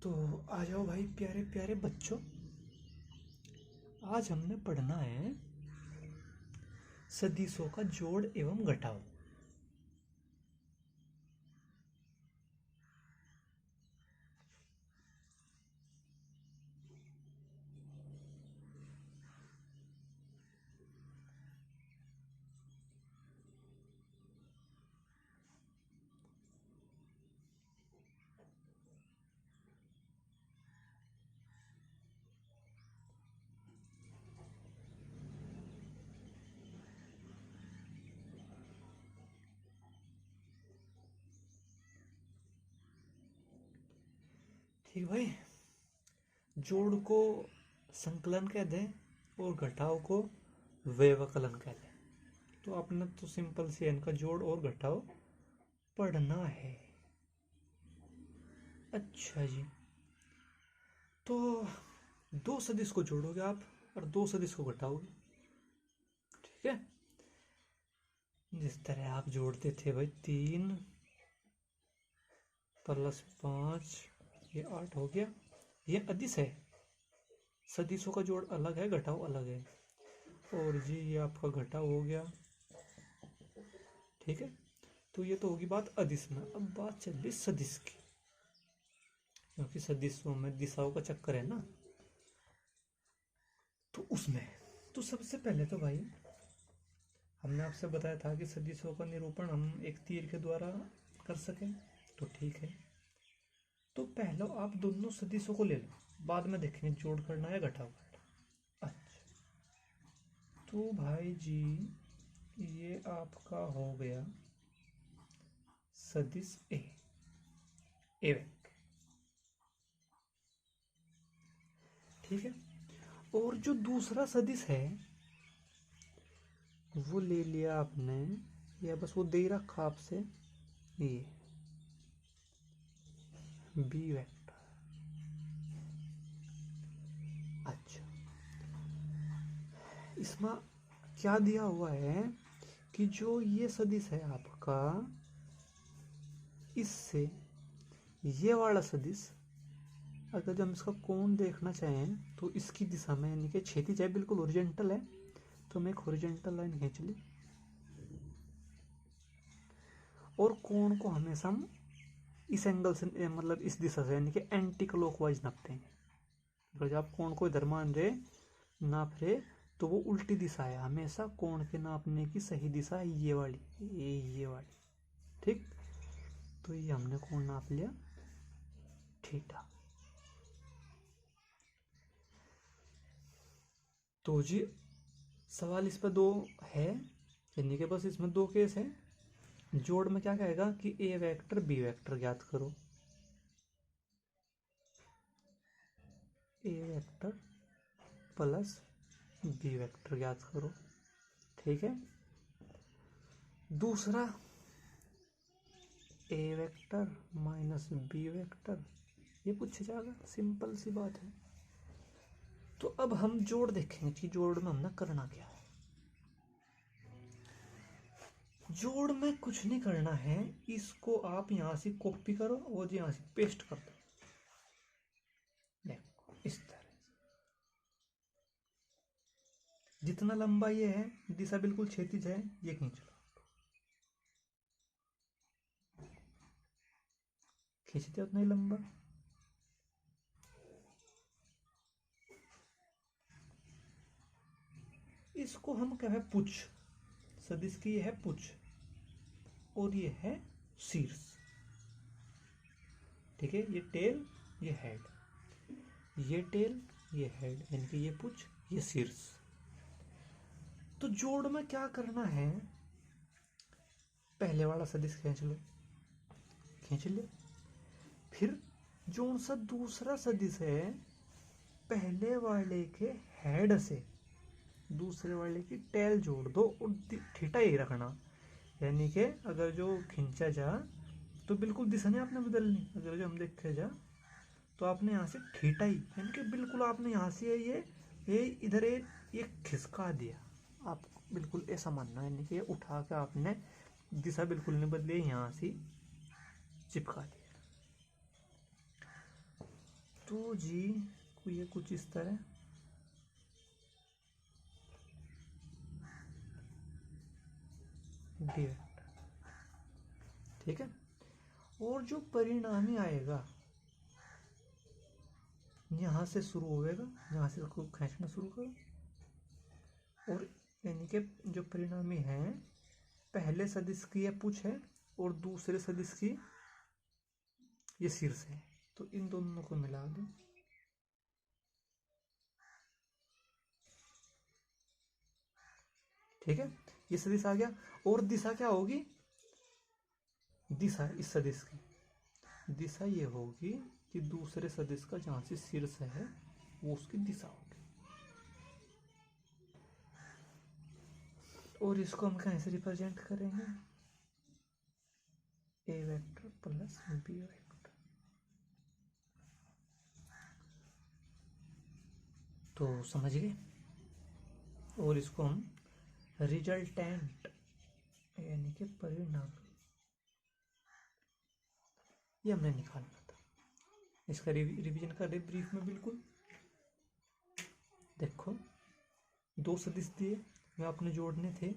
तो आ जाओ भाई प्यारे प्यारे बच्चों, आज हमने पढ़ना है सदिशों का जोड़ एवं घटाव। ठीक भाई, जोड़ को संकलन कह दें और घटाव को व्यवकलन कह दें। तो आपने तो सिंपल से इनका जोड़ और घटाव पढ़ना है। अच्छा जी, तो दो सदिश को जोड़ोगे आप और दो सदिश को घटाओगे। ठीक है, जिस तरह आप जोड़ते थे भाई 3 + 5 ये 8 हो गया। ये अदिश है, सदिशों का जोड़ अलग है, घटाव अलग है। और जी ये आपका घटाव हो गया। ठीक है, तो ये तो होगी बात अदिश में। अब बात चल रही सदिश की, क्योंकि सदिशों में दिशाओं का चक्कर है ना। तो उसमें तो सबसे पहले तो भाई हमने आपसे बताया था कि सदिशों का निरूपण हम एक तीर के द्वारा कर सकें। तो ठीक है, तो पहले आप दोनों सदिशों को ले लो, बाद में देखेंगे जोड़ करना है घटाव करना। अच्छा, तो भाई जी ये आपका हो गया सदिश ए वेक्टर। ठीक है, और जो दूसरा सदिश है वो ले लिया आपने, या बस वो दे ही रखा आपसे, ये बी वेक्टर। अच्छा, इसमें क्या दिया हुआ है कि जो ये सदिश है आपका, इससे ये वाला सदिश अगर जब हम इसका कोण देखना चाहें तो इसकी दिशा में, यानी कि क्षैतिज है, बिल्कुल हॉरिजॉन्टल है, तो हम एक हॉरिजॉन्टल लाइन खींच ली और कोण को हमेशा हम इस एंगल से, मतलब इस दिशा से, यानी कि एंटी क्लॉकवाइज नापते हैं। अगर जब आप कोण को इधर मान रहे नाप रहे तो वो उल्टी दिशा है। हमेशा कोण के नापने की सही दिशा है ये वाली, ये वाली। ठीक, तो ये हमने कोण नाप लिया थीटा। तो जी सवाल इस पर दो है, यानी कि बस इसमें दो केस है। जोड़ में क्या कहेगा कि ए वेक्टर बी वेक्टर ज्ञात करो, ए वेक्टर प्लस बी वेक्टर ज्ञात करो। ठीक है, दूसरा ए वेक्टर माइनस बी वेक्टर, ये पूछा जाएगा, सिंपल सी बात है। तो अब हम जोड़ देखेंगे कि जोड़ में हमने करना क्या है। जोड़ में कुछ नहीं करना है, इसको आप यहां से कॉपी करो और यहां से पेस्ट कर दो। देखो इस तरह, जितना लंबा ये है, दिशा बिल्कुल क्षैतिज है, ये खींच लो, खींचते उतना ही लंबा। इसको हम क्या है, पुच्छ। सदिश की ये है पुच्छ और ये है शीर्ष। ठीक है, ये टेल ये हेड, ये टेल ये हेड, यानी कि ये पुच्छ ये शीर्ष। तो जोड़ में क्या करना है, पहले वाला सदिश खींच लो, खींच लिया। फिर जो सा दूसरा सदिश है, पहले वाले के हेड से दूसरे वाले की टेल जोड़ दो और थीटा ही रखना। यानी कि अगर जो खींचा जा तो बिल्कुल दिशा नहीं आपने बदलनी। अगर जो हम देखे जा तो आपने यहाँ से थीटा ही, यानी कि बिल्कुल आपने यहाँ से ये इधर ये खिसका दिया। आप बिल्कुल ऐसा मानना, यानी कि उठा के आपने दिशा बिल्कुल नहीं बदली, यहाँ से चिपका दिया। तो जी ये कुछ इस तरह डी वेक्टर, ठीक है। और जो परिणामी आएगा यहाँ से शुरू होएगा, यहाँ से इसको खींचना शुरू करो, और यानी कि जो परिणामी है पहले सदिश की यह पुछ है और दूसरे सदिश की ये शीर्ष है, तो इन दोनों को मिला दो। ठीक है, ये सदिश आ गया। और दिशा क्या होगी, दिशा इस सदिश की दिशा ये होगी कि दूसरे सदिश का जहां से शीर्ष है वो उसकी दिशा होगी। और इसको हम कैसे रिप्रेजेंट करेंगे, ए वेक्टर प्लस बी वेक्टर। तो समझ गए। और इसको हम रिजल्टेंट यानी कि परिणाम, ये हमने निकालना था। इसका रिवीजन कर रहे ब्रीफ में बिल्कुल। देखो, दो सदिश दिए वे आपने जोड़ने थे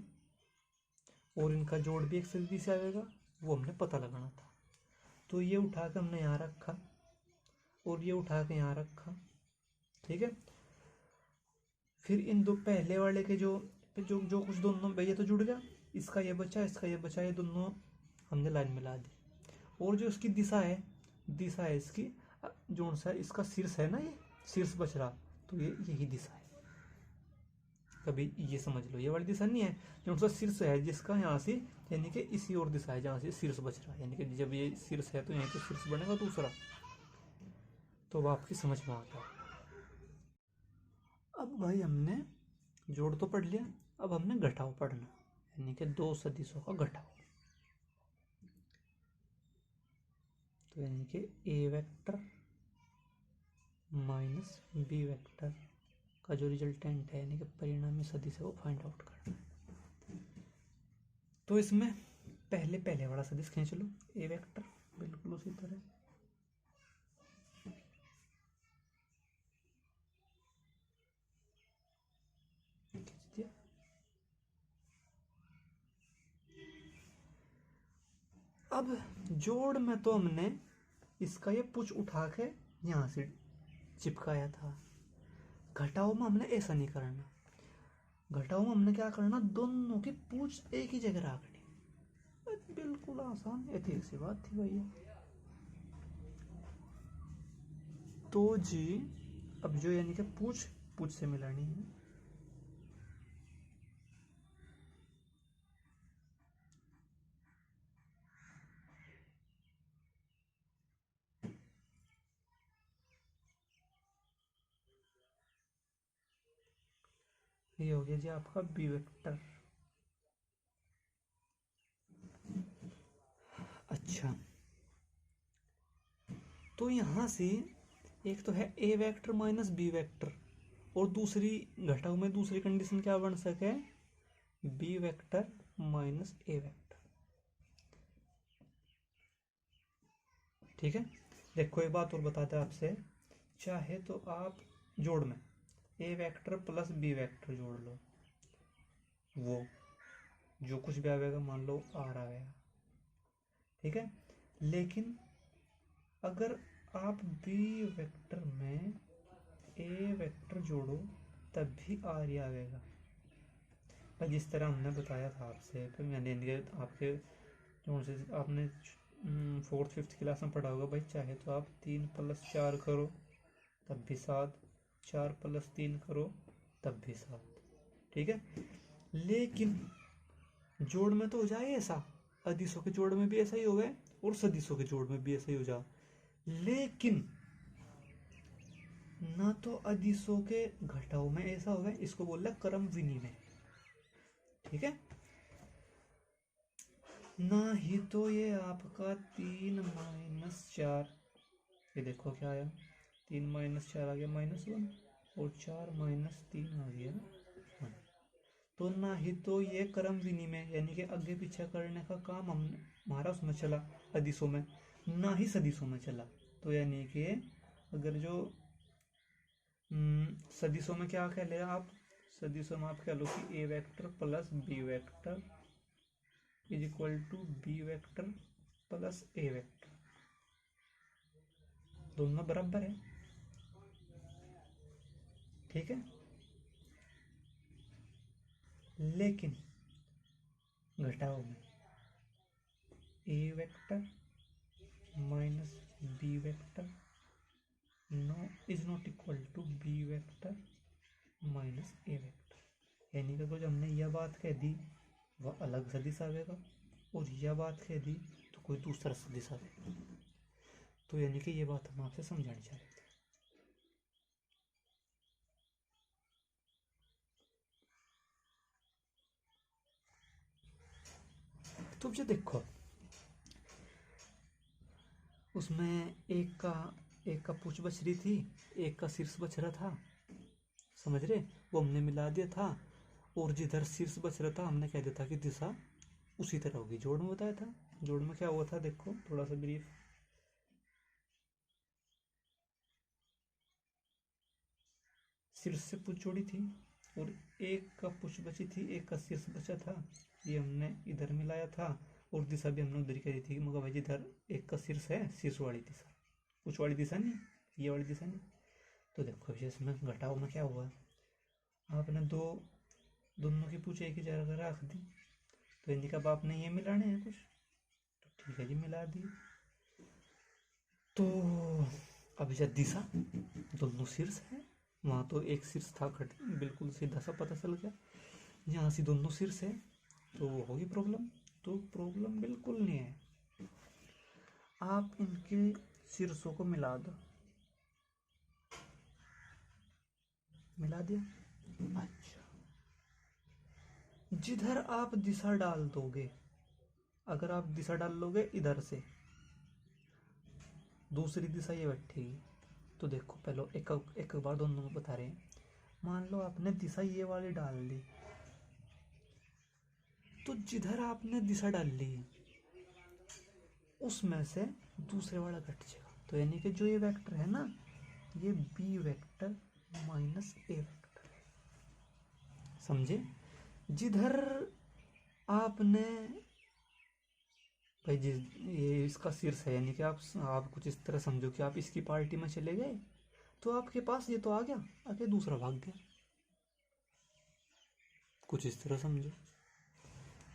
और इनका जोड़ भी एक सदिश से आएगा, वो हमने पता लगाना था। तो ये उठा के हमने यहाँ रखा और ये उठा के यहाँ रखा, ठीक है। फिर इन दो पहले वाले के जो जो जो कुछ दोनों भैया तो जुड़ गया, इसका ये बचा, इसका ये बचा, ये दोनों हमने लाइन मिला दी। और जो इसकी दिशा है इसकी जो सा इसका शीर्ष है ना, ये शीर्ष बच रहा, तो ये यही दिशा है। कभी ये समझ लो, ये वाली दिशा नहीं है, जो सा शीर्ष है जिसका यहाँ से यानी कि इसी और दिशा है जहाँ से शीर्ष बच रहा है, यानी कि जब ये शीर्ष है तो यहाँ तो शीर्ष बनेगा दूसरा, तो वो आपकी समझ में आ गया। अब भाई हमने जोड़ तो पढ़ लिया, अब हमने घटाव पढ़ना, यानी कि दो सदिशों का घटाव। तो यानी कि A vector minus B vector का जो रिजल्टेंट है यानी कि परिणामी सदिश है वो फाइंड आउट करना है। तो इसमें पहले वाला सदिश खींच लो, ए वेक्टर, बिल्कुल उसी तरह। खींच दिया। अब जोड़ में तो हमने इसका ये पुछ उठा के यहाँ से चिपकाया था। घटाव में हमने ऐसा नहीं करना, घटाव में हमने क्या करना, दोनों की पूछ एक ही जगह रखनी। बिल्कुल आसान, ऐसी सी बात थी भैया। तो जी अब जो यानी कि पूछ से मिलानी है, ये हो गया जी आपका बी वेक्टर। अच्छा, तो यहां से एक तो है ए वेक्टर माइनस बी वेक्टर, और दूसरी घटाव में दूसरी कंडीशन क्या बन सके, B vector minus A vector. ठीक है, देखो एक बात और बताते हैं आपसे, चाहे तो आप जोड़ में A vector plus B vector जोड़ लो, वो जो कुछ भी आएगा मान लो आर आ गया, ठीक है। लेकिन अगर आप बी वेक्टर में ए वेक्टर जोड़ो तब भी आर ही आएगा, पर जिस तरह हमने बताया था आपसे, फिर मैंने आपके जो से आपने 4th 5th क्लास में पढ़ा होगा भाई, चाहे तो आप 3 + 4 करो तब भी 7, 4 + 3 करो तब भी 7, ठीक है। लेकिन जोड़ में तो हो जाए ऐसा, अदिशों के जोड़ में भी ऐसा ही हो गए और सदिशों के जोड़ में भी ऐसा ही हो जा, लेकिन ना तो अदिशों के घटाव में ऐसा होगा, इसको बोल रहा क्रम विनिमय, ठीक है। ना ही तो ये आपका 3 - 4, ये देखो क्या आया, 3 - 4 आ गया -1 और 4 - 3 आ गया 1। तो ना ही तो ये क्रम विनिमय यानी कि आगे पीछे करने का काम हमारा उसमें चला अदिशों में, ना ही सदिशों में चला। तो यानी कि अगर जो सदिशों में क्या कह ले आप, सदिशों में आप कह लो कि A vector plus B vector is equal to B vector plus A vector, दोनों बराबर है। ठीक है, लेकिन घटाओ में A vector minus B vector no is not equal to B vector minus A vector, यानी कि जो हमने यह बात कह दी वह अलग सदिश आवेगा और यह बात कह दी तो कोई दूसरा सदिश आवेगा। तो यानी कि ये बात हम आपसे समझानी चाह रहे थे। तो ये देखो, उसमें एक का पूछ बच रही थी, एक का शीर्ष बच रहा था, समझ रहे, वो हमने मिला दिया था। और जिधर शीर्ष बच रहा था हमने कह दिया था कि दिशा उसी तरह होगी। जोड़ में बताया था, जोड़ में क्या हुआ था देखो थोड़ा सा ब्रीफ। शीर्ष से पूछ जोड़ी थी और एक का पूछ बची थी, एक का शीर्ष बचा था, ये हमने इधर मिलाया था और दिशा भी हमने उधर करी थी, मगर भाई जिधर एक का शीर्ष है, शीर्ष वाली दिशा, पूछ वाली दिशा नहीं, ये वाली दिशा नहीं। तो देखो इसमें घटाव में क्या हुआ, आपने दोनों की पूछ एक ही जगह रख दी, तो यानी कब आपने ये मिलाने हैं कुछ, तो ठीक है जी मिला दी। तो अब यह दिशा दोनों शीर्ष है, वहाँ तो एक शीर्ष था बिल्कुल सीधा सा पता चल गया, यहाँ से दोनों शीर्ष है तो होगी प्रॉब्लम। तो प्रॉब्लम बिल्कुल नहीं है, आप इनके शीर्षों को मिला दो, मिला दिया। अच्छा, जिधर आप दिशा डाल दोगे, अगर आप दिशा डाल लोगे इधर से, दूसरी दिशा ये बैठेगी। तो देखो पहले एक बार दोनों में बता रहे हैं, मान लो आपने दिशा ये वाली डाल ली, तो जिधर आपने दिशा डाल ली उसमें से दूसरे वाला घट जाएगा। तो यानी कि जो ये वेक्टर है ना, ये B vector minus A vector, समझे। जिधर आपने भाई ये इसका शीर्ष है, यानी कि आप कुछ इस तरह समझो कि आप इसकी पार्टी में चले गए, तो आपके पास ये तो आ गया, आगे दूसरा भाग गया, कुछ इस तरह समझो।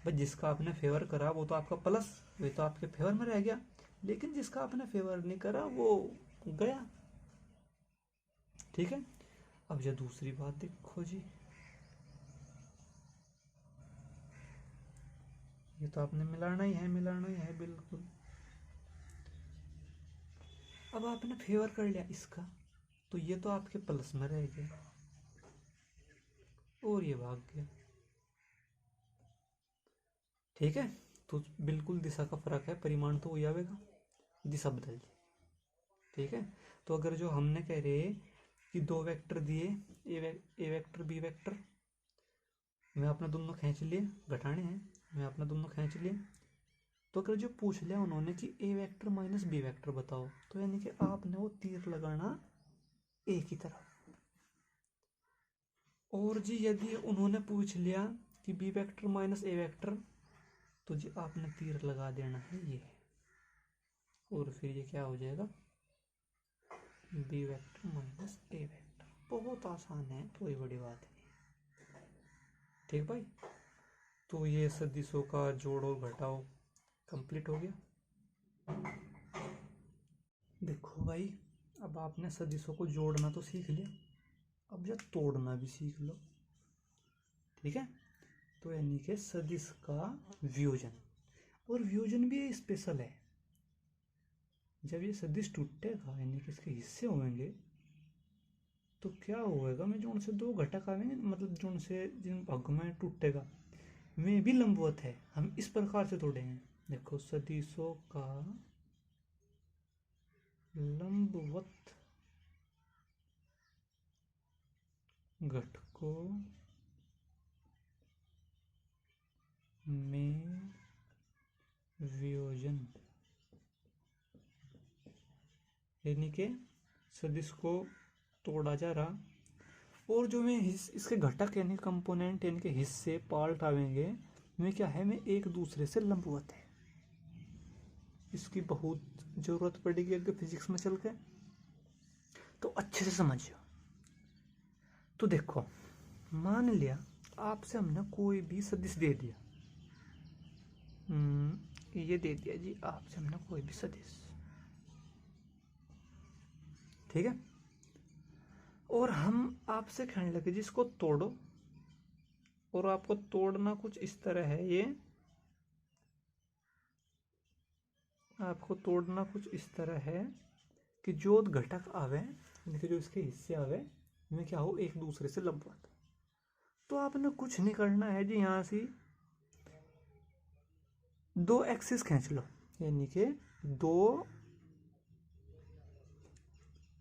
भाई जिसका आपने फेवर करा वो तो आपका प्लस, वे तो आपके फेवर में रह गया, लेकिन जिसका आपने फेवर नहीं करा वो गया। ठीक है, अब ये दूसरी बात देखो जी, ये तो आपने मिलाना ही है, मिलाना ही है बिल्कुल। अब आपने फेवर कर लिया इसका, तो ये तो आपके प्लस में रह गया और ये भाग गया। ठीक है, तो बिल्कुल दिशा का फर्क है, परिमाण तो वही आवेगा, दिशा बदल जाए। ठीक है, तो अगर जो हमने कह रहे कि दो वेक्टर दिए, ए वेक्टर बी वेक्टर, मैं अपना दोनों खींच लिए, घटाने हैं, मैं अपना दोनों खींच लिए, तो अगर जो पूछ लिया उन्होंने कि A vector minus B vector बताओ, तो यानी कि आपने वो तीर लगाना ए की तरफ। और जी यदि उन्होंने पूछ लिया कि B vector minus A vector, तो जी आपने तीर लगा देना है ये, और फिर ये क्या हो जाएगा, B vector minus A vector. बहुत आसान है, कोई बड़ी बात नहीं। ठीक भाई, तो ये सदिशों का जोड़ और घटाओ कंप्लीट हो गया। देखो भाई, अब आपने सदिशों को जोड़ना तो सीख लिया, अब जब तोड़ना भी सीख लो। ठीक है, तो यानी कि सदिश का वियोजन, और वियोजन भी स्पेशल है। जब ये सदिश टूटेगा यानी कि इसके हिस्से होंगे, तो क्या होएगा, में जोन से दो घटक आवेंगे, मतलब जोन से जिन भागों में टूटेगा वे भी लंबवत है, हम इस प्रकार से तोड़ेंगे। देखो सदिशों का लंबवत घटकों में वियोजन, यानी कि सदिश को तोड़ा जा रहा, और जो मैं इसके घटक यानी कंपोनेंट यानी कि हिस्से पार्ट आवेंगे में क्या है, में एक दूसरे से लंबवत है। इसकी बहुत जरूरत पड़ेगी अगर फिजिक्स में चल के, तो अच्छे से समझिए। तो देखो, मान लिया आपसे हमने कोई भी सदिश दे दिया, ये दे दिया जी आपसे हमने कोई भी सदिश, ठीक है, और हम आपसे कहने लगे जिसको तोड़ो, और आपको तोड़ना कुछ इस तरह है, ये आपको तोड़ना कुछ इस तरह है कि जो घटक आवे यानी कि जो इसके हिस्से आवे में क्या हो, एक दूसरे से लंबवत। तो आपने कुछ नहीं करना है जी, यहाँ से दो एक्सिस खींच लो, यानी कि दो,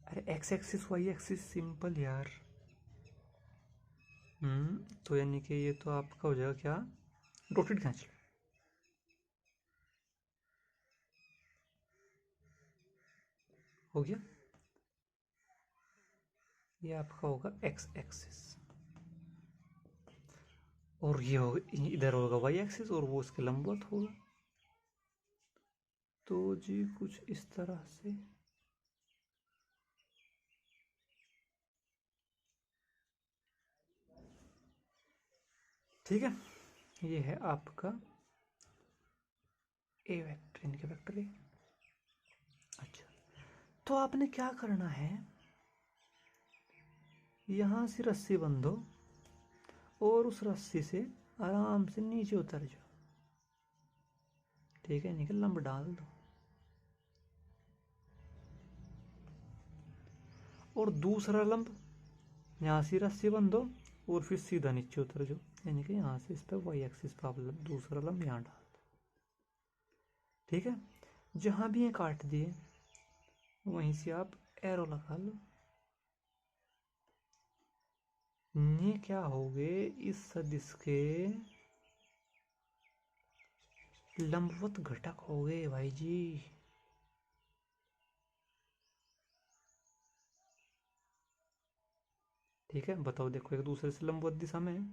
अरे x axis y axis simple यार। तो यानी कि ये तो आपका हो जाएगा क्या, डॉटेड खींच लो, हो गया। ये आपका होगा एक्स एक्सिस, और ये होगा इधर होगा वाई एक्सिस, और वो इसके लंबवत होगा। तो जी कुछ इस तरह से, ठीक है। ये है आपका ए वेक्टर, इनके वेक्टर ए। अच्छा, तो आपने क्या करना है, यहां से रस्सी बंधो और उस रस्सी से आराम से नीचे उतर जाओ, ठीक है, निकल लंब डाल दो, और दूसरा लंब यहाँ से रस्सी बंधो और फिर सीधा नीचे उतर जाओ, यानी कि यहाँ से इस पर वाई एक्सिस पर दूसरा लंब यहाँ डाल दो, ठीक है। जहाँ भी ये काट दिए वहीं से आप एरो लगा लो। ये क्या हो गए, इस सदिश के लंबवत घटक हो गए भाई जी। ठीक है, बताओ, देखो एक दूसरे से लंबवत दिशा में है,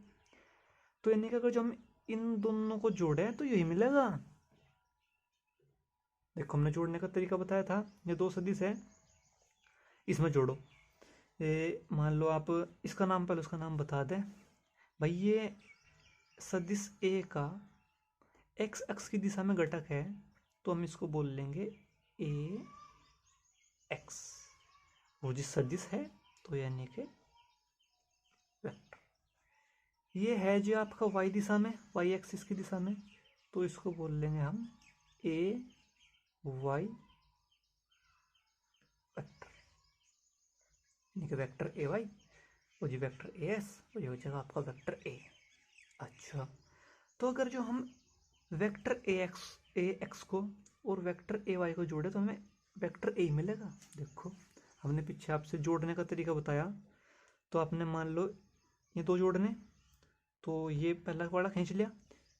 तो यानी कि अगर जो हम इन दोनों को जोड़े तो यही मिलेगा। देखो हमने जोड़ने का तरीका बताया था, ये दो सदिश है, इसमें जोड़ो। मान लो आप इसका नाम, पहले उसका नाम बता दें भाई। ये सदिश ए का एक्स अक्ष की दिशा में घटक है, तो हम इसको बोल लेंगे ए एक्स। वो जिस सदिश है तो यानी कि वेक्टर। ये है जो आपका वाई दिशा में, वाई एक्सिस की दिशा में, तो इसको बोल लेंगे हम ए वाई वेक्टर, यानी कि वेक्टर ए वाई, और जो वेक्टर ए एस, और ये हो जाएगा आपका वेक्टर ए। अच्छा, तो अगर जो हम वेक्टर ए एक्स को और वेक्टर ए वाई को जोड़े तो हमें वेक्टर ए मिलेगा। देखो हमने पीछे आपसे जोड़ने का तरीका बताया, तो आपने मान लो ये दो जोड़ने, तो ये पहला वाला खींच लिया,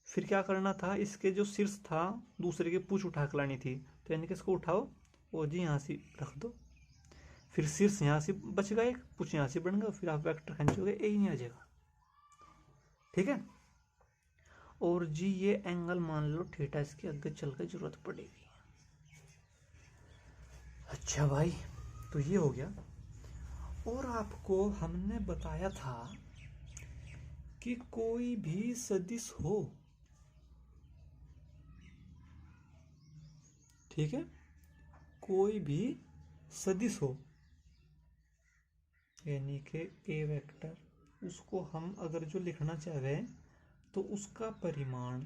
फिर क्या करना था, इसके जो शीर्ष था दूसरे की पूंछ उठा के लानी थी, तो यानी कि इसको उठाओ और जी यहाँ से रख दो, फिर शीर्ष यहाँ से बच गए, पूंछ यहाँ से बन गया, फिर आप वेक्टर खींचोगे ए ही नहीं आ जाएगा, ठीक है। और जी ये एंगल मान लो थीटा, इसके आगे चल के जरूरत पड़ेगी। अच्छा भाई, तो ये हो गया। और आपको हमने बताया था कि कोई भी सदिश हो, ठीक है, कोई भी सदिश हो, यानी कि ए वेक्टर, उसको हम अगर जो लिखना चाहे तो उसका परिमाण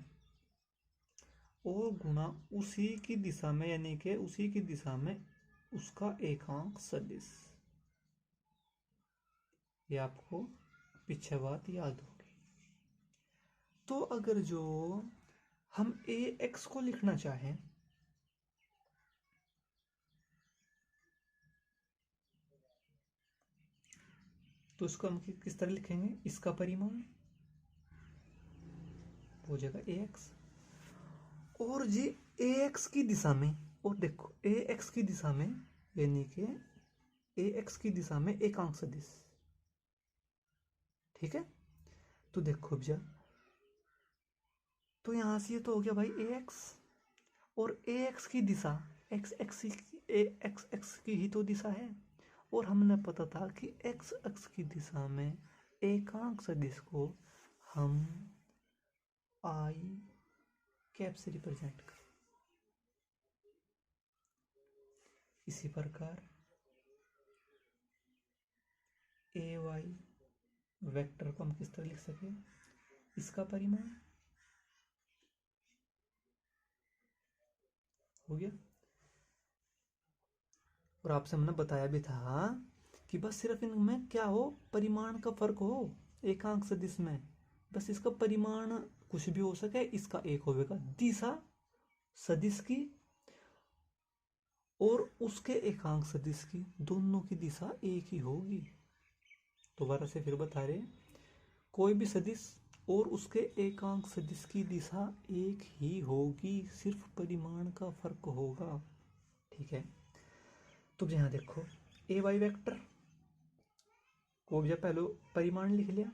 और गुणा उसी की दिशा में, यानी कि उसी की दिशा में उसका एकांक सदिश। ये आपको पीछे बात याद होगी। तो अगर जो हम ए एक्स को लिखना चाहें, तो उसको हम किस तरह लिखेंगे, इसका परिमाण हो जाएगा ए एक्स, और जी ए एक्स की दिशा में, और देखो ए एक्स की दिशा में यानी कि ए एक्स की दिशा में एकांक सदिश। ठीक है, तो देखो भैया, तो यहां से ये तो हो गया भाई ए एक्स, और ए एक्स की दिशा एक्स एक्स एक्स एक्स की ही तो दिशा है, और हमने पता था कि एक्स एक्स की दिशा में एकांक सदिश को हम आई कैप से रिप्रेजेंट कर। इसी प्रकार ए वाई वेक्टर को हम किस तरह लिख सके, इसका परिमाण हो गया। और आपसे हमने बताया भी था कि बस सिर्फ इनमें क्या हो, परिमाण का फर्क हो एकांक सदिश में, बस इसका परिमाण कुछ भी हो सके, इसका एक होगा दिशा सदिश की और उसके एकांक सदिश की, दोनों की दिशा एक ही होगी। दोबारा से फिर बता रहे, कोई भी सदिश और उसके एकांक सदिश की दिशा एक ही होगी, सिर्फ परिमाण का फर्क होगा। ठीक है, तो यहाँ देखो ए वाई वेक्टर को भी पहले परिमाण लिख लिया,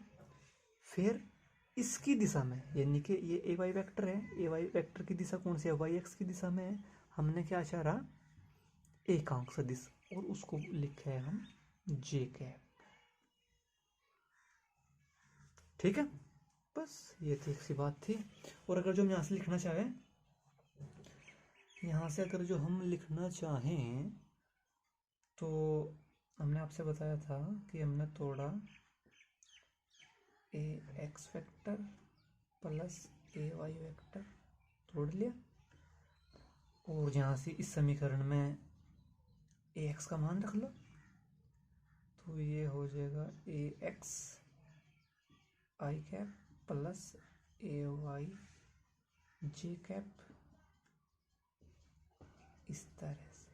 फिर इसकी दिशा में, यानी कि ये ए वाई वेक्टर है, ए वाई वेक्टर की दिशा कौन सी है, वाई एक्स की दिशा में है, हमने क्या चाहा, एकांक सदिश, और उसको लिखा है हम जे कैप। ठीक है, बस ये थी एक सी बात थी। और अगर जो हम यहाँ से लिखना चाहें, यहाँ से अगर जो हम लिखना चाहें तो हमने आपसे बताया था कि हमने तोड़ा ए x vector plus A Y vector तोड़ लिया, और यहाँ से इस समीकरण में ए एक्स का मान रख लो, तो ये हो जाएगा A X I cap plus A Y J cap, इस तरह से।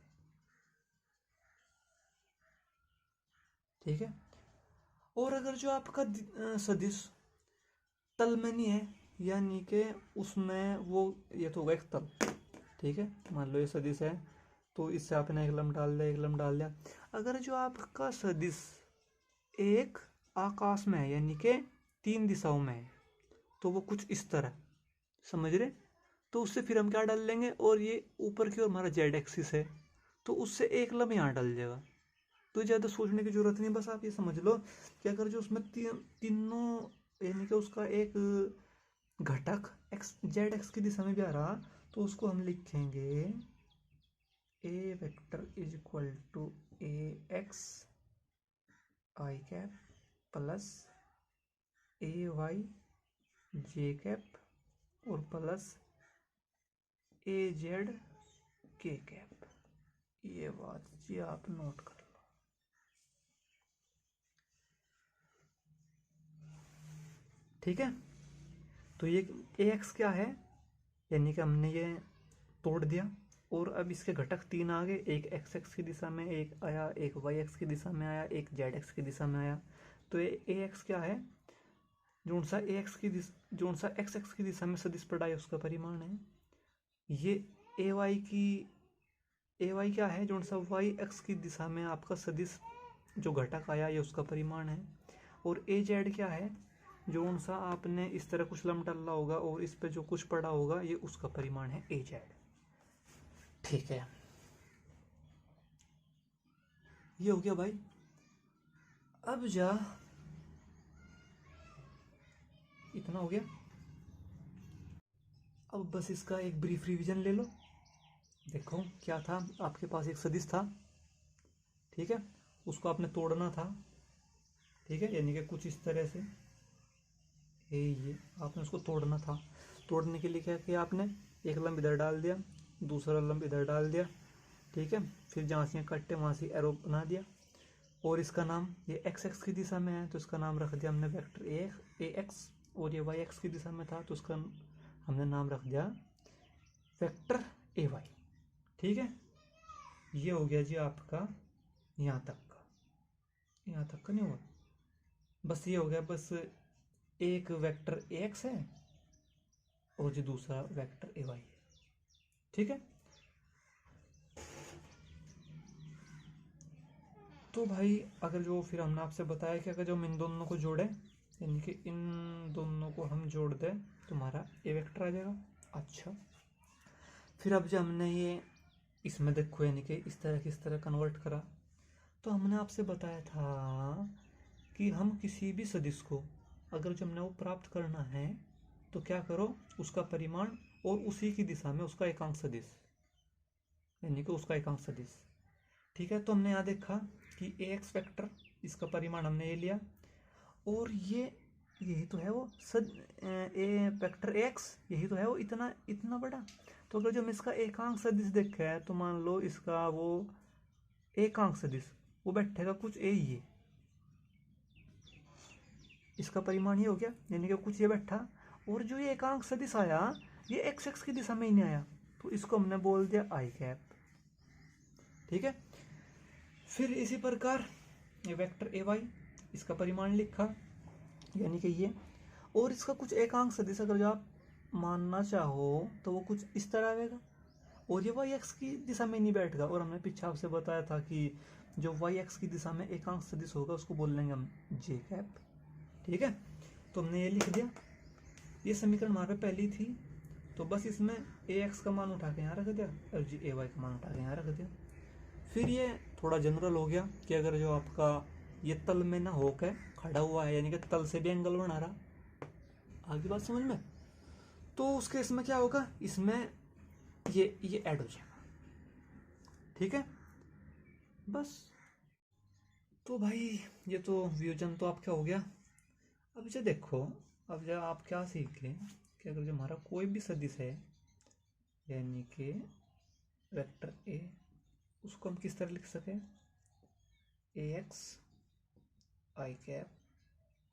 ठीक है, और अगर जो आपका सदिश तल में नहीं है, यानी कि उसमें वो, ये तो होगा एक तल। ठीक है, मान लो ये सदिश है, तो इससे आपने एक लम्ब डाल दिया, एक लम्ब डाल दिया। अगर जो आपका सदिश एक आकाश में है, यानी कि 3 दिशाओं में है, तो वो कुछ इस तरह, समझ रहे, तो उससे फिर हम क्या डाल लेंगे, और ये ऊपर की ओर हमारा जेड एक्सिस है, तो उससे एक लम्ब यहाँ डाल जाएगा। तो ज़्यादा सोचने की जरूरत नहीं, बस आप ये समझ लो कि अगर जो उसमें तीनों, यानी कि उसका एक घटक एक्स जेड एक्स की दिशा में भी आ रहा, तो उसको हम लिखेंगे A vector is equal to A X I cap plus A Y J cap और plus A Z K cap. ये बात जी आप नोट कर लो। ठीक है, तो ये ए एक्स क्या है, यानी कि हमने ये तोड़ दिया, और अब इसके घटक 3 आ गए, एक एक्स एक्स की दिशा में एक आया, एक वाई एक्स की दिशा में आया, एक जेड एक्स की दिशा में आया। तो ये ए एक्स क्या है, जो सा ए एक्स की जो सा एक्स एक्स की दिशा में सदिश पड़ा है उसका परिमाण है। ये ए वाई क्या है, जो सा वाई एक्स की दिशा में आपका सदिश जो घटक आया, ये उसका परिमाण है। और ए जेड क्या है, जो सा आपने इस तरह कुछ लम्ब डाला होगा और इस पे जो कुछ पड़ा होगा, ये उसका परिमाण है ए जेड। ठीक है, ये हो गया भाई। अब जा, इतना हो गया, अब बस इसका एक ब्रीफ रिवीजन ले लो। देखो क्या था, आपके पास एक सदिश था, ठीक है, उसको आपने तोड़ना था। ठीक है, यानी कि कुछ इस तरह से ये आपने उसको तोड़ना था। तोड़ने के लिए क्या किया आपने, एक लंब इधर डाल दिया, दूसरा लंब इधर डाल दिया। ठीक है, फिर जहाँ से कट्टे वहाँ से एरो बना दिया, और इसका नाम, ये एक्स एक्स की दिशा में है तो इसका नाम रख दिया हमने वेक्टर ए एक्स, और ये वाई एक्स की दिशा में था तो उसका हमने नाम रख दिया वेक्टर ए वाई। ठीक है, ये हो गया जी आपका यहाँ तक का, यहाँ तक का नहीं हुआ, बस ये हो गया, बस एक वेक्टर ए एक्स है और जो दूसरा वेक्टर ए वाई है। ठीक है, तो भाई अगर जो फिर हमने आपसे बताया कि अगर जो हम इन दोनों को जोड़े, यानी कि इन दोनों को हम जोड़ दें, तुम्हारा ए वेक्टर आ जाएगा। अच्छा, फिर अब जो हमने ये इसमें देखो यानी कि इस तरह कन्वर्ट करा, तो हमने आपसे बताया था कि हम किसी भी सदिश को अगर जो हमने वो प्राप्त करना है तो क्या करो, उसका परिमाण और उसी की दिशा में उसका एकांक सदिश, यानी कि उसका एकांक सदिश। ठीक है, तो हमने यहाँ देखा कि ए एक्स वैक्टर, इसका परिमाण हमने ये लिया, और यही तो है वो ए वेक्टर एक्स, यही तो है वो इतना इतना बड़ा। तो अगर जो हम इसका एकांक सदिश देखे है तो मान लो इसका वो एकांक सदिश वो बैठेगा कुछ ए ही है, इसका परिमाण ये हो गया, यानी कि कुछ ये बैठा, और जो ये एकांक सदिश आया ये एक्स एक्स की दिशा में ही नहीं आया, तो इसको हमने बोल दिया आई कैप। ठीक है, फिर इसी प्रकार ये वेक्टर ए वाई, इसका परिमाण लिखा यानी कि ये, और इसका कुछ एकांक सदिश अगर जो आप मानना चाहो तो वो कुछ इस तरह आएगा, और ये वाई एक्स की दिशा में नहीं बैठेगा। और हमने पीछे आपसे बताया था कि जो वाई एक्स की दिशा में एकांक सदिश होगा उसको बोल लेंगे हम जे कैप। ठीक है, तो हमने ये लिख दिया, ये समीकरण हमारे पे पहली थी, तो बस इसमें ए एक्स का मान उठा के यहाँ रख दिया और जी ए वाई का मान उठा के यहाँ रख दिया। फिर ये थोड़ा जनरल हो गया कि अगर जो आपका ये तल में ना होकर खड़ा हुआ है, यानी कि तल से भी एंगल बना रहा, आगे बात समझ में, तो उस केस में क्या होगा, इसमें ये ऐड हो जाएगा। ठीक है, बस। तो भाई ये तो वियोजन तो आपका हो गया। अब जो देखो, अब जब आप क्या सीखे कि अगर जो हमारा कोई भी सदिश है, यानी कि वेक्टर ए, उसको हम किस तरह लिख सके, ए X I cap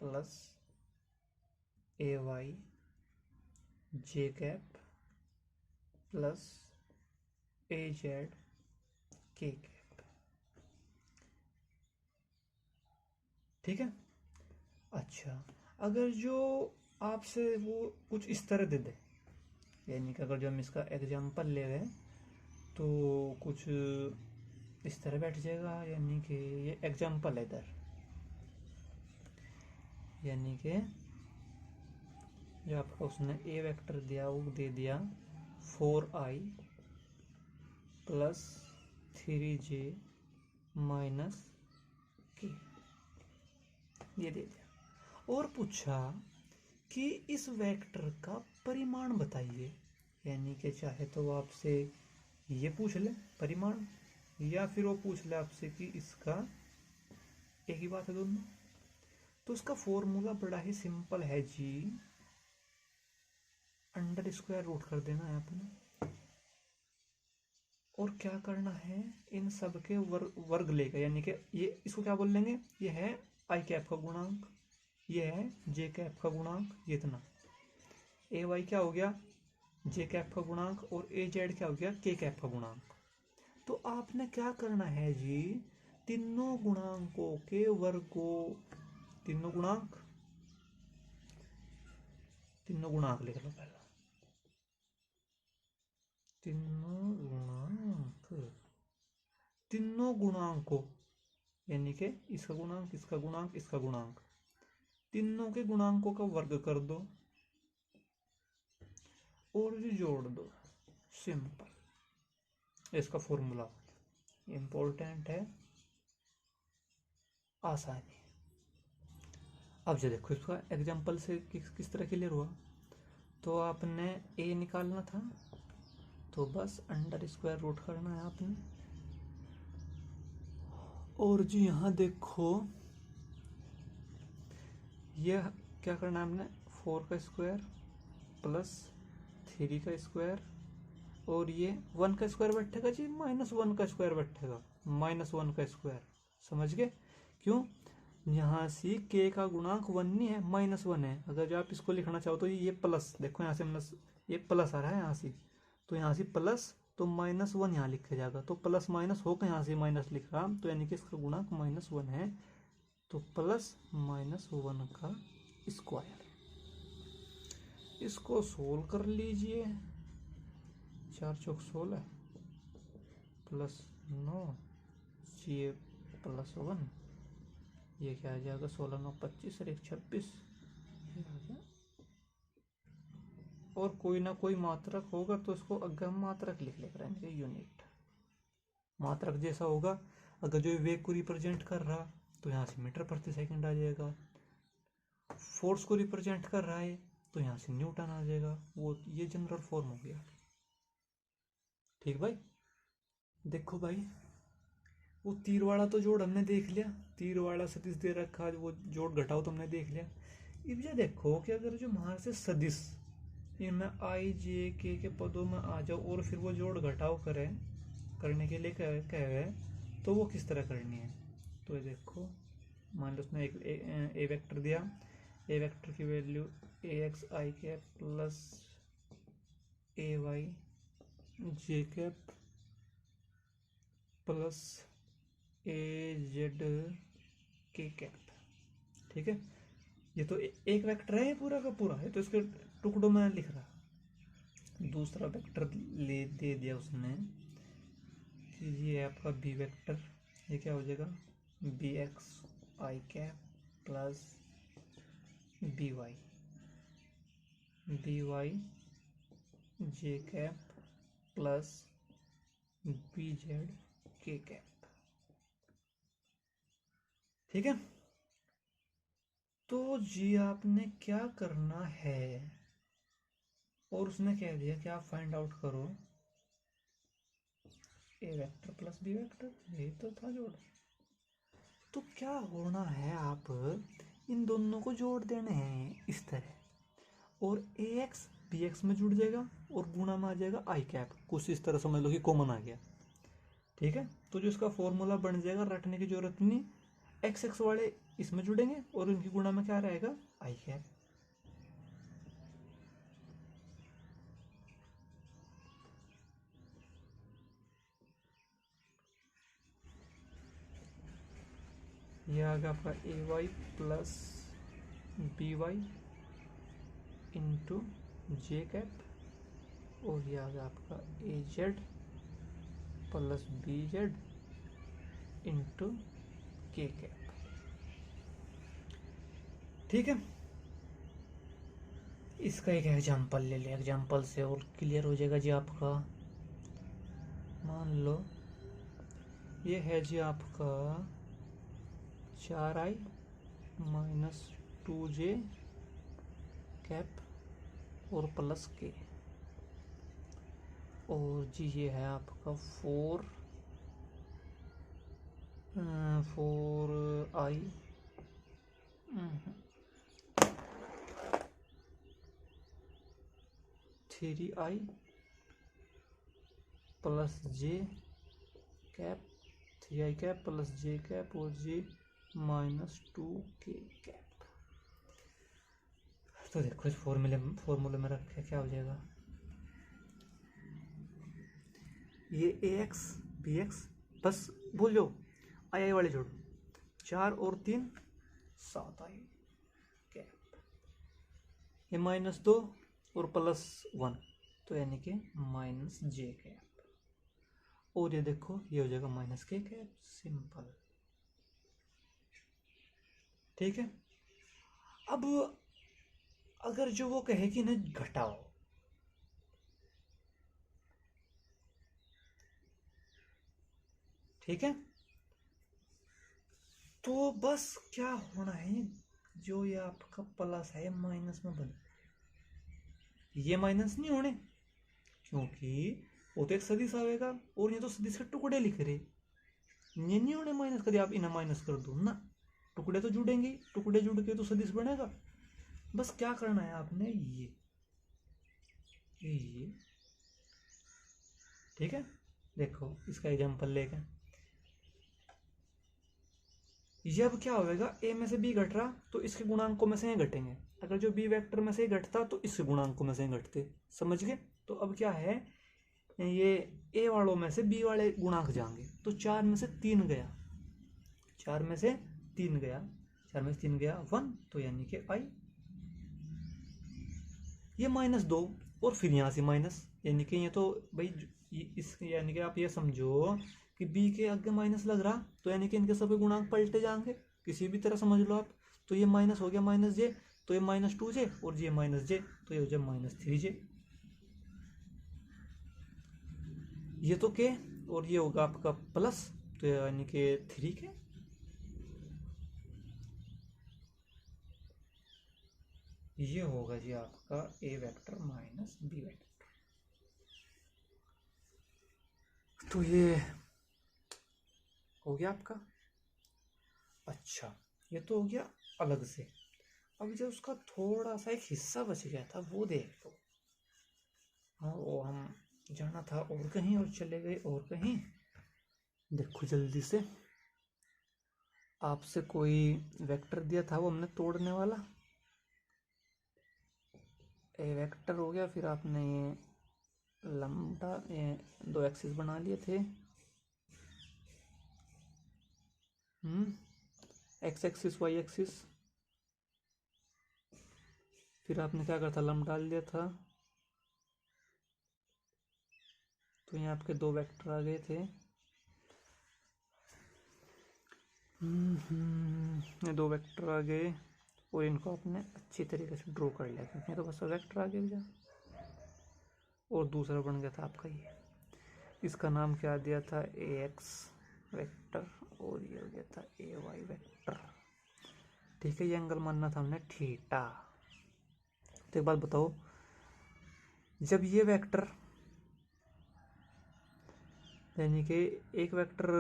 plus A Y J cap plus A Z K cap. ठीक है, अच्छा, अगर जो आपसे वो कुछ इस तरह दे दे, यानी कि अगर जो हम इसका एग्जाम्पल ले रहे तो कुछ इस तरह बैठ जाएगा, यानी कि ये एग्जाम्पल है इधर, यानी कि जो आपको उसने ए वेक्टर दिया वो दे दिया 4i प्लस 3j माइनस के, ये दे दिया, और पूछा कि इस वेक्टर का परिमाण बताइए, यानी कि चाहे तो वो आपसे ये पूछ ले परिमाण, या फिर वो पूछ ले आपसे कि इसका, एक ही बात है दोनों। तो इसका फॉर्मूला बड़ा ही सिंपल है जी, अंडर स्क्वायर रूट कर देना है आपने, और क्या करना है, इन सब के वर्ग लेकर, यानी कि ये इसको क्या बोल लेंगे, ये है आई कैप का गुणांक, ये है जे कैप का गुणांक, ये इतना ए वाई क्या हो गया जे कैप का गुणांक, और ए जेड क्या हो गया के कैप का गुणांक। तो आपने क्या करना है जी, तीनों गुणांकों के वर्ग को, तीनों गुणांक लिख लो पहले, तीनों गुणांकों, यानी कि इसका गुणांक इसका गुणांक इसका गुणांक, तीनों के गुणांकों का वर्ग कर दो और भी जोड़ दो, सिंपल। इसका फॉर्मूला इंपॉर्टेंट है, आसानी। अब जो देखो इसका एग्जांपल से किस तरह क्लियर हुआ, तो आपने ए निकालना था तो बस अंडर स्क्वायर रूट करना है आपने, और जी यहाँ देखो यह क्या करना है आपने, 4 का स्क्वायर प्लस 3 का स्क्वायर, और ये 1 का स्क्वायर बैठेगा जी, -1 का स्क्वायर बैठेगा, -1 का स्क्वायर, समझ गए क्यों, यहाँ से के का गुणांक 1 नहीं है, -1 है। अगर जो आप इसको लिखना चाहो तो ये प्लस, देखो यहाँ से प्लस, ये प्लस आ रहा है यहाँ से, तो यहाँ से प्लस, तो -1 यहाँ लिखा जाएगा, तो प्लस माइनस होकर यहाँ से माइनस लिख रहा, तो यानी कि इसका गुणांक -1 है, तो प्लस -1 का स्क्वायर। इसको सोल्व कर लीजिए, 4 चौक 16 प्लस 9 ये +1, ये क्या आ जाएगा 16 9 25 और 1 26, ये आ गया। और कोई ना कोई मात्रक होगा तो इसको अगम मात्रक लिख लेकर आएंगे, यूनिट मात्रक जैसा होगा। अगर जो वेग को रिप्रेजेंट कर रहा तो यहाँ से मीटर प्रति सेकंड आ जाएगा, फोर्स को रिप्रेजेंट कर रहा है तो यहाँ से न्यूटन आ जाएगा। वो ये जनरल फॉर्म हो गया। ठीक भाई, देखो भाई वो तीर वाला तो जोड़ हमने देख लिया, तीर वाला सदिश दे रखा, वो जोड़ घटाओ तो हमने देख लिया। अब ये देखो कि अगर जो वहां से सदिश इनमें आई जे के पदों में आ जाओ और फिर वो जोड़ घटाओ करने के लिए कहे तो वो किस तरह करनी है। तो ये देखो, मान लो उसने एक ए वेक्टर दिया, ए वेक्टर की value A X I cap plus A Y J cap plus A Z K cap. ठीक है, ये तो एक वेक्टर है, ये पूरा का पूरा है तो इसके टुकड़ों में लिख रहा। दूसरा वेक्टर ले दे दिया उसने कि ये आपका बी वेक्टर, ये क्या हो जाएगा B x I cap plus B Y J cap plus B Z K cap. ठीक है, तो जी आपने क्या करना है, और उसने कह दिया कि आप फाइंड आउट करो ए वेक्टर प्लस बी वेक्टर, यही तो था जोड़। तो क्या होना है, आप इन दोनों को जोड़ देने हैं इस तरह, और ए एक्स बी एक्स में जुड़ जाएगा और गुणा में आ जाएगा आई कैप, कुछ इस तरह समझ लो कि कॉमन आ गया। ठीक है, तो जो इसका फॉर्मूला बन जाएगा, रटने की जरूरत नहीं, एक्स एक्स वाले इसमें जुड़ेंगे और इनकी गुणा में क्या रहेगा आई कैप। ये आ गया आपका A Y plus B Y into J cap, और ये आ गया आपका A Z plus B Z into K cap. ठीक है, इसका एक एग्जाम्पल ले लें, एग्जाम्पल से और क्लियर हो जाएगा जी आपका। मान लो ये है जी आपका 4i माइनस 2j कैप और प्लस के, और जी ये है आपका 4i 3i plus j cap 3i cap plus j cap और j माइनस 2k कैप। तो देखो इस फॉर्मूले में रखे क्या हो जाएगा, ये ए एक्स बी एक्स बस भूल जाओ, आई आई वाले जोड़ो, 4 और 3 7 आई कैप, ये -2 और +1 तो यानी कि माइनस जे कैप, और ये देखो ये हो जाएगा माइनस के कैप, सिंपल। ठीक है, अब अगर जो वो कहे कि ना घटाओ, ठीक है, तो बस क्या होना है, जो ये आपका प्लस है माइनस में बदल, ये माइनस नहीं होने, क्योंकि वो तो एक सदिश आएगा और ये तो सदिश के टुकड़े लिख रहे, ये नहीं होने माइनस, कभी आप इन्हें माइनस कर दो ना, टुकड़े तो जुड़ेंगे, टुकड़े जुड़ के तो सदिश बनेगा। बस क्या करना है आपने, ये ठीक है, देखो इसका एग्जांपल लेके, ये अब क्या होगा, ए में से बी घट रहा तो इसके गुणांकों में से ये घटेंगे, अगर जो बी वेक्टर में से घटता तो इसके गुणांकों में से घटते, समझ गए। तो अब क्या है, ये ए वालों में से बी वाले गुणांक जाएंगे, तो 4 में से 3 गया, 4 में से 3 गया, 4 में से 3 गया 1, तो यानी कि आई, ये -2 और फिर यहाँ से माइनस, यानी कि ये तो भाई इस, यानी कि आप ये समझो कि बी के आगे माइनस लग रहा, तो यानी कि इनके सभी गुणांक पलटे जाएंगे, किसी भी तरह समझ लो आप। तो ये माइनस हो गया माइनस जे, तो ये माइनस 2 जे, और ये माइनस जे, तो ये हो जाए माइनस 3 जे। ये तो के, और ये होगा आपका प्लस, तो यानी कि 3 के। ये होगा जी आपका ए वेक्टर माइनस बी वेक्टर। तो ये हो गया आपका। अच्छा, ये तो हो गया अलग से। अब जो उसका थोड़ा सा एक हिस्सा बच गया था वो देख लो। हाँ, वो हम जाना था और कहीं और चले गए और कहीं। देखो जल्दी से, आपसे कोई वेक्टर दिया था वो हमने तोड़ने वाला, ए वेक्टर हो गया। फिर आपने ये लंबा ये 2 एक्सिस बना लिए थे, एक्स एक्सिस वाई एक्सिस। फिर आपने क्या करता, लंब डाल दिया था, तो यहाँ आपके 2 वेक्टर आ गए थे। ये 2 वेक्टर आ गए, और इनको आपने अच्छी तरीके से ड्रॉ कर लिया, क्योंकि तो बस वेक्टर आ गया। और दूसरा बन गया था आपका ये, इसका नाम क्या दिया था, ए एक्स वेक्टर, और ये हो गया था ए वाई वेक्टर। ठीक है, ये एंगल मानना था हमने थीटा। तो एक बात बताओ, जब ये वेक्टर यानी कि एक वेक्टर,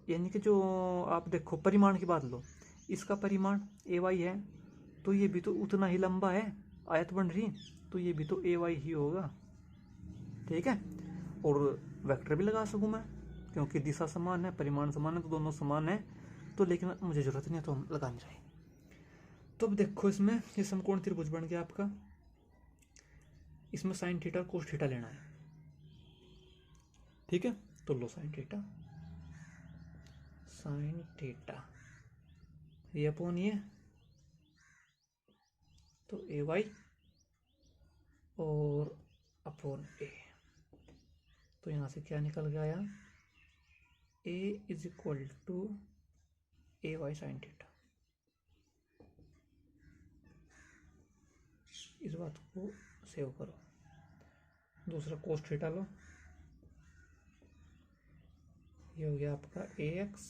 यानी कि जो आप देखो परिमाण की बात लो, इसका परिमाण ए वाई है, तो ये भी तो उतना ही लंबा है, आयत बन रही, तो ये भी तो ए वाई ही होगा। ठीक है, और वेक्टर भी लगा सकूँ मैं, क्योंकि दिशा समान है, परिमाण समान है, तो दोनों समान है। तो लेकिन मुझे जरूरत नहीं है, तो हम लगा नहीं रहे। तो अब देखो, इसमें ये समकोण त्रिभुज बन गया आपका। इसमें साइन थीटा और कोस थीटा लेना है। ठीक है, तो लो साइन थीटा, साइन थीटा ये अपॉन ये, तो ए वाई और अपॉन ए। तो यहाँ से क्या निकल के आया, A is equal to A Y sine theta. इस बात को सेव करो। दूसरा कोस थीटा लो, ये हो गया आपका A X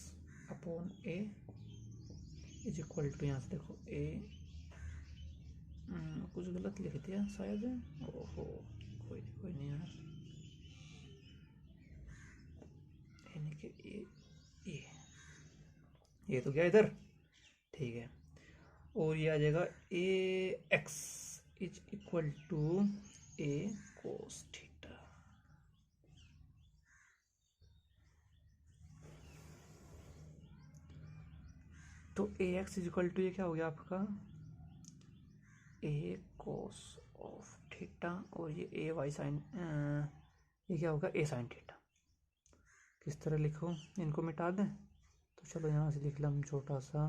upon A is equal to, यहाँ से देखो ए, कुछ गलत लिख दिया शायद, ओहो कोई नहीं यार, यानी कि ये तो गया इधर। ठीक है, और ये आ जाएगा A X is equal to A cos theta. तो A X is equal to ये क्या हो गया आपका, ए कोस ऑफ थीटा, और ये ए वाई साइन, ये क्या होगा, ए साइन थीटा। किस तरह लिखो, इनको मिटा दें, तो चलो यहाँ से लिख लें छोटा सा,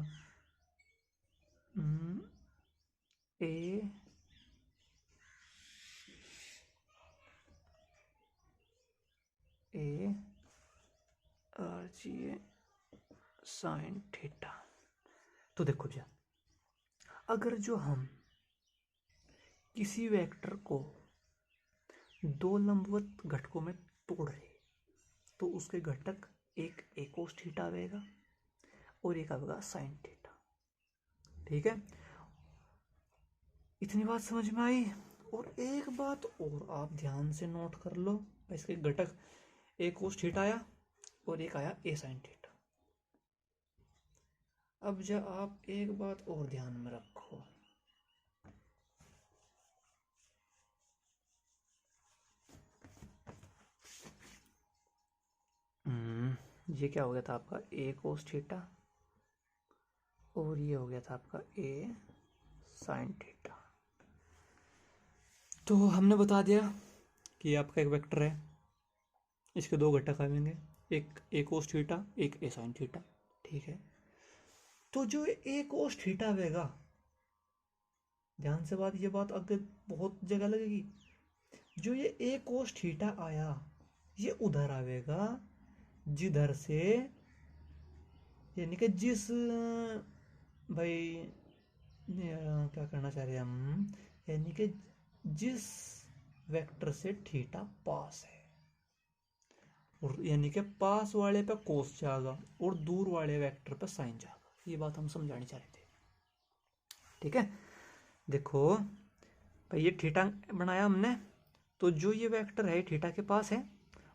ए ए और जी साइन थीटा। तो देखो भैया, अगर जो हम किसी वेक्टर को 2 लंबवत घटकों में तोड़ रहे, तो उसके घटक एक कोस थीटा आएगा और एक आएगा साइन थीटा। ठीक है, इतनी बात समझ में आई। और एक बात और आप ध्यान से नोट कर लो, इसके घटक एक कोस थीटा आया और एक आया ए साइन थीटा। अब जब आप एक बात और ध्यान में रखो, ये क्या हो गया था आपका ए कोस थीटा, और ये हो गया था आपका ए साइन थीटा। तो हमने बता दिया कि आपका एक वेक्टर है, इसके 2 घटक आएंगे, एक ए कोस थीटा, एक ए साइन थीटा। ठीक है, तो जो ए कोस थीटा आएगा, ध्यान से बात, ये बात आगे बहुत जगह लगेगी, जो ये ए कोस थीटा आया ये उधर आएगा, जिधर से, यानी कि जिस, भाई क्या करना चाह रहे हैं हम, यानी कि जिस वेक्टर से थीटा पास है, और यानी कि पास वाले पे कोस जाएगा और दूर वाले वेक्टर पे साइन जाएगा। ये बात हम समझानी चाह रहे थे। ठीक है, देखो भाई ये थीटा बनाया हमने, तो जो ये वेक्टर है थीटा के पास है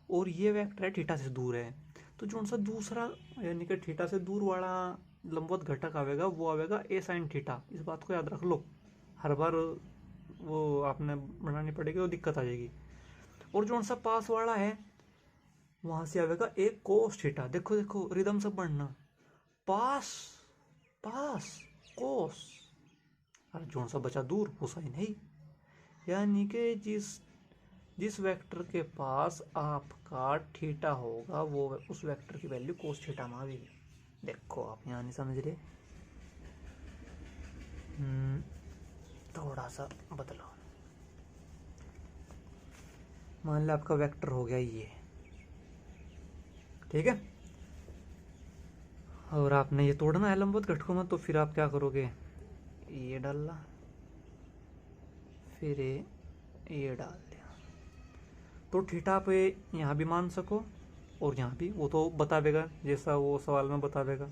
और ये वेक्टर है थीटा से दूर है, तो जो सा दूसरा यानी कि थीटा से दूर वाला लंबवत घटक आवेगा वो आवेगा ए साइन थीटा। इस बात को याद रख लो, हर बार वो आपने बनानी पड़ेगी तो दिक्कत आ जाएगी। और जो सा पास वाला है वहां से आवेगा ए कोस थीटा। देखो देखो रिदम से पढ़ना, पास पास कोस, और जो सा बचा दूर वो साइन है। यानी कि जिस वेक्टर के पास आपका थीटा होगा वो उस वेक्टर की वैल्यू कोस थीटा में आएगी। देखो आप यहाँ नहीं समझ रहे, थोड़ा सा बदलो। मान लो आपका वेक्टर हो गया ये, ठीक है, और आपने ये तोड़ना है लंबवत घटकों में, तो फिर आप क्या करोगे, ये डालना, फिर ये डाल दिया, तो थीटा पे यहाँ भी मान सको और यहाँ भी, वो तो बता देगा जैसा वो सवाल में बता देगा।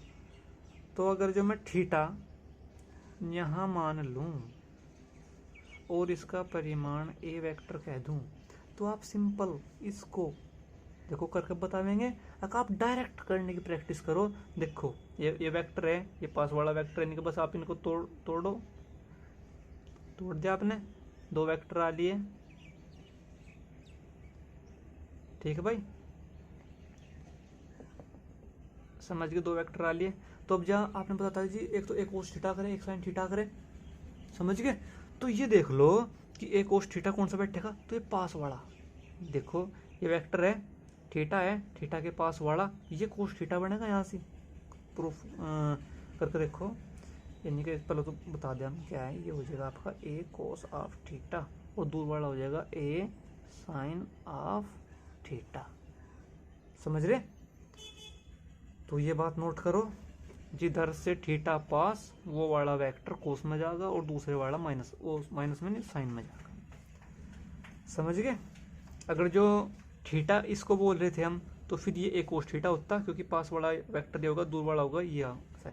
तो अगर जो मैं थीटा यहाँ मान लूँ और इसका परिमाण ए वेक्टर कह दूँ, तो आप सिंपल इसको देखो करके बतावेंगे। अगर आप डायरेक्ट करने की प्रैक्टिस करो, देखो ये वेक्टर है, ये पास वाला वेक्टर है, इनके बस आप इनको तोड़ दिया आपने, दो वेक्टर आ लिए, ठीक है भाई, समझ गए, दो वेक्टर आ लिए। तो अब जहाँ आपने बताया जी एक तो एक कोस थीटा करे एक साइन थीटा करे, समझ गए। तो ये देख लो कि एक कोस थीटा कौन सा बैठेगा, तो ये पास वाला, देखो ये वेक्टर है, थीटा है, थीटा के पास वाला, ये कोस थीटा बनेगा। यहाँ से प्रूफ करके देखो, यानी कि पहले तो बता दिया हम क्या है, ये हो जाएगा आपका ए कोस ऑफ थीटा और दूर वाला हो जाएगा ए साइन ऑफ थीटा, समझ रहे। तो ये बात नोट करो, जिधर से थीटा पास वो वाला वेक्टर कोस में जाएगा और दूसरे वाला माइनस, वो माइनस में नहीं साइन में जाएगा, समझ गए। अगर जो थीटा इसको बोल रहे थे हम, तो फिर ये एक कोस थीटा होता, क्योंकि पास वाला वेक्टर दिया होगा, दूर वाला होगा ये